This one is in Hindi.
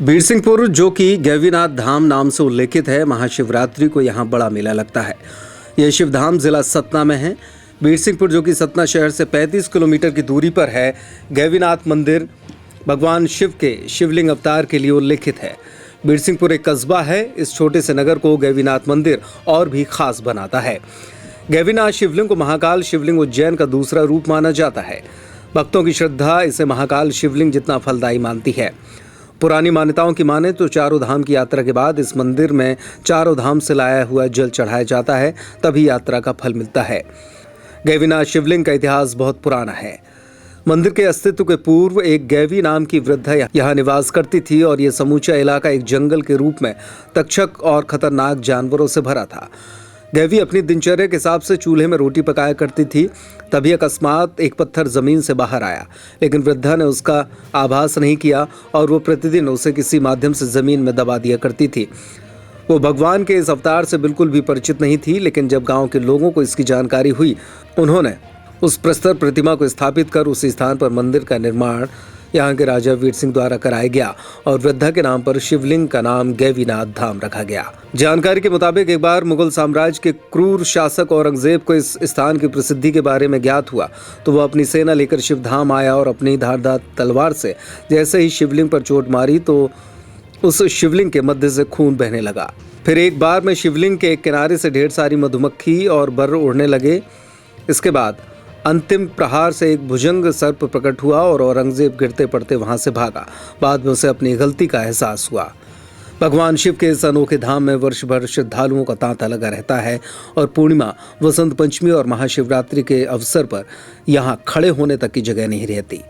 बीरसिंहपुर, जो कि गैवीनाथ धाम नाम से उल्लेखित है, महाशिवरात्रि को यहाँ बड़ा मेला लगता है। यह शिवधाम जिला सतना में है। बीरसिंहपुर, जो कि सतना शहर से 35 किलोमीटर की दूरी पर है, गैवीनाथ मंदिर भगवान शिव के शिवलिंग अवतार के लिए उल्लेखित है। बीरसिंहपुर एक कस्बा है। इस छोटे से नगर को गैवीनाथ मंदिर और भी खास बनाता है। गैवीनाथ शिवलिंग को महाकाल शिवलिंग उज्जैन का दूसरा रूप माना जाता है। भक्तों की श्रद्धा इसे महाकाल शिवलिंग जितना फलदायी मानती है। पुरानी मान्यताओं की माने तो चारों धाम की यात्रा के बाद इस मंदिर में चारों धाम से लाया हुआ जल चढ़ाया जाता है, तभी यात्रा का फल मिलता है। गैवीनाथ शिवलिंग का इतिहास बहुत पुराना है। मंदिर के अस्तित्व के पूर्व एक गैवी नाम की वृद्धा यहाँ निवास करती थी और यह समूचा इलाका एक जंगल के रूप में तक्षक और खतरनाक जानवरों से भरा था। गैवी अपनी दिनचर्या के हिसाब से चूल्हे में रोटी पकाया करती थी। तभी अकस्मात एक पत्थर जमीन से बाहर आया, लेकिन वृद्धा ने उसका आभास नहीं किया और वो प्रतिदिन उसे किसी माध्यम से जमीन में दबा दिया करती थी। वो भगवान के इस अवतार से बिल्कुल भी परिचित नहीं थी, लेकिन जब गांव के लोगों को इसकी जानकारी हुई, उन्होंने उस प्रस्तर प्रतिमा को स्थापित कर उसी स्थान पर मंदिर का निर्माण यहाँ के राजा वीर सिंह द्वारा कराया गया और वृद्धा के नाम पर शिवलिंग का नाम गैवीनाथ धाम रखा गया। जानकारी के मुताबिक एक बार मुगल साम्राज्य के क्रूर शासक औरंगजेब को इस स्थान की प्रसिद्धि के बारे में ज्ञात हुआ तो वह अपनी सेना लेकर शिवधाम आया और अपनी धारदार तलवार से जैसे ही शिवलिंग पर चोट मारी तो उस शिवलिंग के मध्य से खून बहने लगा। फिर एक बार में शिवलिंग के एक किनारे से ढेर सारी मधुमक्खी और बर्र उड़ने लगे। इसके बाद अंतिम प्रहार से एक भुजंग सर्प प्रकट हुआ और औरंगजेब गिरते पड़ते वहां से भागा। बाद में उसे अपनी गलती का एहसास हुआ। भगवान शिव के इस अनोखे धाम में वर्ष भर श्रद्धालुओं का तांता लगा रहता है और पूर्णिमा, वसंत पंचमी और महाशिवरात्रि के अवसर पर यहाँ खड़े होने तक की जगह नहीं रहती।